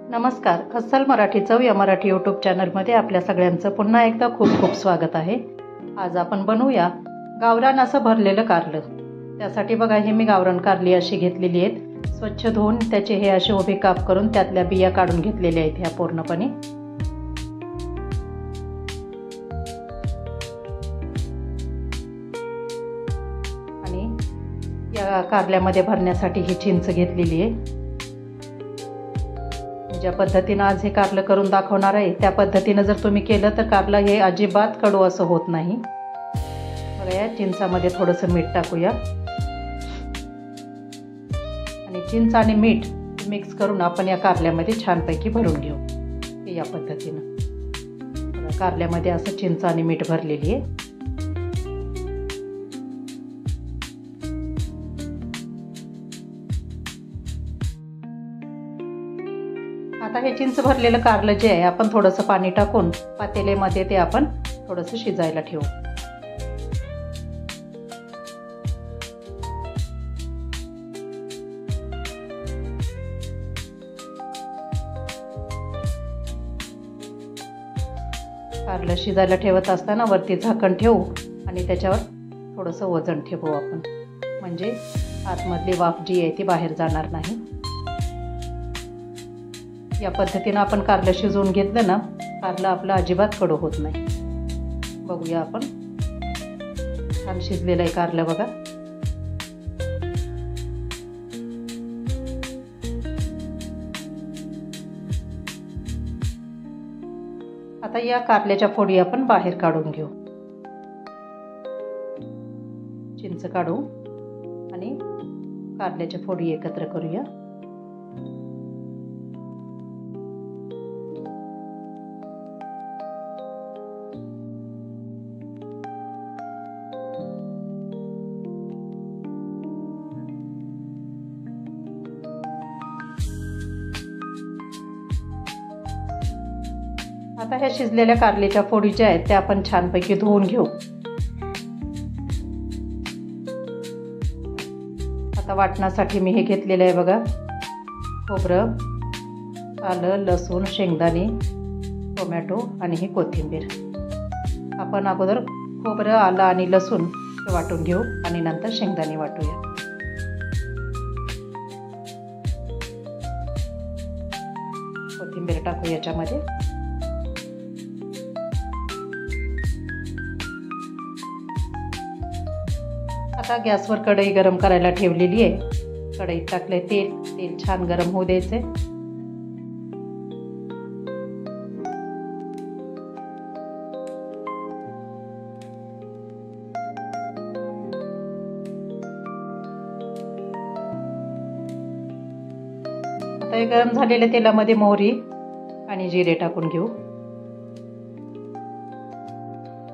नमस्कार. अस्सल मराठी चव या मराठी यूट्यूब चॅनलमध्ये आपल्या सगळ्यांचं पुन्हा एकदा खूप खूप स्वागत आहे. आज आपण बनवूया गावरान असं भरलेलं कारलं. त्यासाठी बघा हे मी गावरान कारली अशी घेतलेली आहेत. स्वच्छ धुवून त्याचे हे असे उभे काप करून त्यातल्या बिया काढून घेतलेल्या आहेत ह्या पूर्णपणे. आणि या कारल्यामध्ये भरण्यासाठी ही चिंच घेतलेली आहे. ज्या पद्धतीनं आज हे कारलं करून दाखवणार आहे त्या पद्धतीनं जर तुम्ही केलं तर कारलं हे अजिबात कडू असं होत नाही. बघा या चिंचामध्ये थोडंसं मीठ टाकूया आणि चिंच आणि मीठ मिक्स करून आपण या कारल्यामध्ये छानपैकी भरून घेऊ. हे या पद्धतीनं कारल्यामध्ये असं चिंच आणि मीठ भरलेली आहे. आता हे चिंच भरलेलं कारलं जे आहे आपण थोडंसं पाणी टाकून पातेल्यामध्ये ते आपण थोडंसं शिजायला ठेवू. कारलं शिजायला ठेवत असताना वरती झाकण ठेवू आणि त्याच्यावर थोडंसं वजन ठेवू आपण, म्हणजे आतमधली वाफ जी आहे ती बाहेर जाणार नाही. या पद्धतीनं आपण कारलं शिजवून घेतलं ना, कारलं आपलं अजिबात कडू होत नाही. बघूया आपण छान शिजलेलं आहे कारलं बघा. आता या कारल्याच्या फोडी आपण बाहेर काढून घेऊ. चिंच काढू आणि कारल्याच्या फोडी एकत्र करूया. आता ह्या शिजलेल्या कारल्याच्या फोडी ज्या आहेत त्या आपण छानपैकी धुवून घेऊ. आता वाटण्यासाठी मी हे घेतलेलं आहे बघा, खोबरं, आलं, लसूण, शेंगदाणे, टोमॅटो आणि ही कोथिंबीर. आपण अगोदर खोबरं, आलं आणि लसूण हे वाटून घेऊ आणि नंतर शेंगदाणे वाटूया. कोथिंबीर टाकू याच्यामध्ये. आता गॅसवर कढई गरम करायला ठेवलेली आहे. कढईत टाकले तेल. तेल छान गरम होऊ द्यायचे. आता हे गरम झालेल्या तेलामध्ये मोहरी आणि जिरे टाकून घेऊ.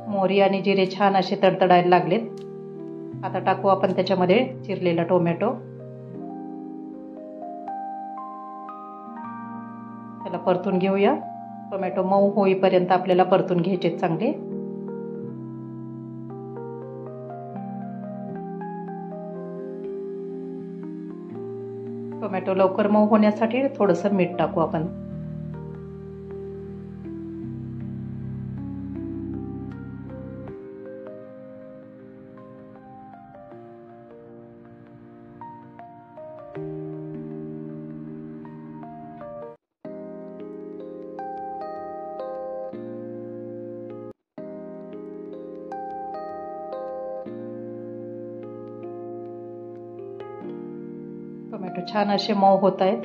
मोहरी आणि जिरे छान असे तडतडायला लागलेत. आता टाकू आपण त्याच्यामध्ये चिरलेला टोमॅटो. त्याला परतून घेऊया. टोमॅटो मऊ होईपर्यंत आपल्याला परतून घ्यायचे चांगले. टोमॅटो लवकर मऊ होण्यासाठी थोडंसं मीठ टाकू आपण. टोमॅटो छान असे मऊ होत आहेत,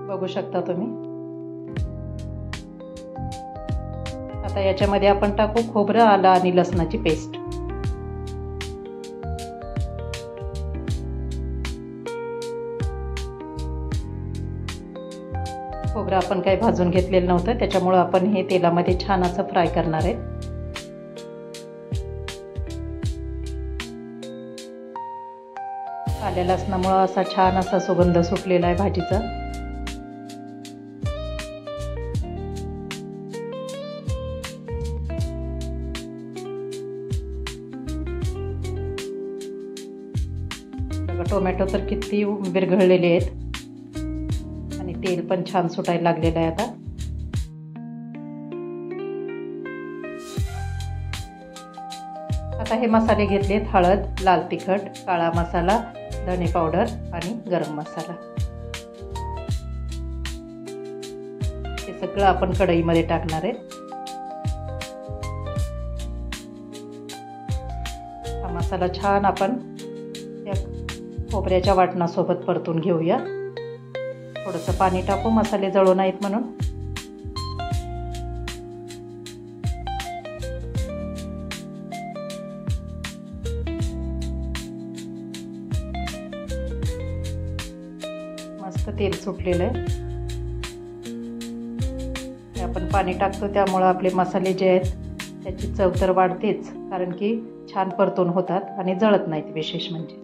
बघू शकता तुम्ही. आता याच्यामध्ये आपण टाकू खोबरं, आलं आणि लसणाची पेस्ट. खोबरं आपण काही भाजून घेतलेलं नव्हतं, त्याच्यामुळे आपण हे तेलामध्ये छान असं फ्राय करणार आहे. आल्या लसणामुळे असा छान असा सुगंध सुटलेला आहे भाजीचा. टोमॅटो तर किती विरघळलेले आहेत आणि तेल पण छान सुटायला लागलेलं आहे आता. आता हे मसाले घेतलेत: हळद, लाल तिखट, काळा मसाला, धने पावडर आणि गरम मसाला. हे सगळं आपण कढईमध्ये टाकणार आहे. हा मसाला छान आपण त्या खोबऱ्याच्या वाटणासोबत परतून घेऊया. थोडंसं पाणी टाकू मसाले जळू नाहीत म्हणून. मस्त तेल सुटलेलं आहे. आपण पाणी टाकतो त्यामुळे आपले मसाले जे आहेत त्याची चव तर वाढतेच, कारण की छान परतून होतात आणि जळत नाहीत विशेष म्हणजे.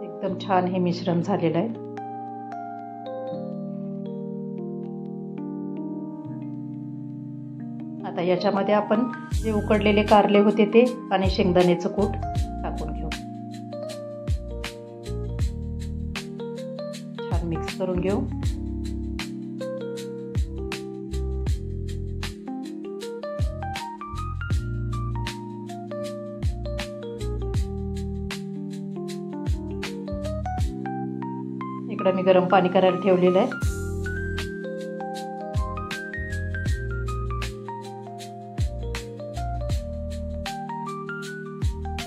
एकदम छान हे मिश्रण झालेलं आहे. आता याच्यामध्ये आपण जे उकडलेले कारले होते ते आणि शेंगदाण्याचं कूट टाकून घेऊ. छान मिक्स करून घेऊ. इकडे मी गरम पाणी करायला ठेवलेलं आहे.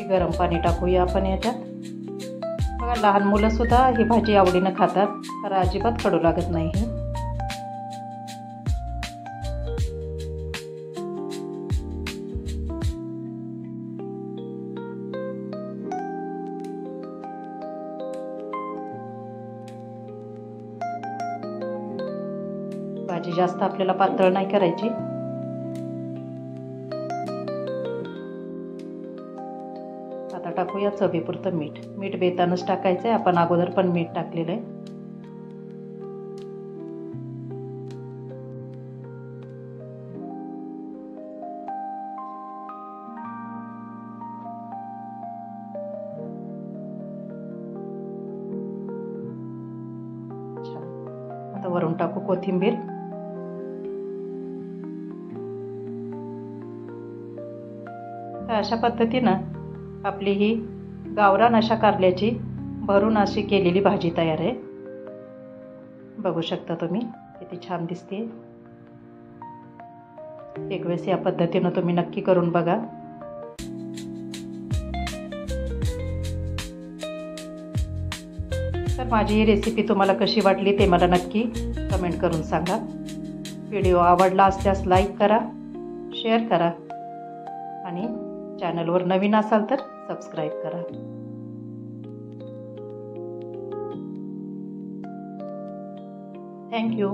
गरम पाणी टाकूया आपण याच्यात. बघा, लहान मुलं सुद्धा ही भाजी आवडीनं खातात, तर अजिबात कडू लागत नाही. भाजी जास्त आपल्याला पातळ नाही करायची. आता टाकूया चवीपुरतं मीठ. मीठ बेतानच टाकायचं आहे, आपण अगोदर पण मीठ टाकलेलं आहे. छान. आता वरून टाकू कोथिंबीर. अशा पद्धतीनं आपली ही गावरान अशा कारल्याची भरून अशी केलेली भाजी तयार आहे. बघू शकता तुम्ही किती छान दिसते. एक वेळेस या पद्धतीनं तुम्ही नक्की करून बघा. तर माझी ही रेसिपी तुम्हाला कशी वाटली ते मला नक्की कमेंट करून सांगा. व्हिडिओ आवडला असल्यास लाईक करा, शेअर करा आणि चॅनलवर नवीन असाल तर सबस्क्राईब करा. थँक्यू.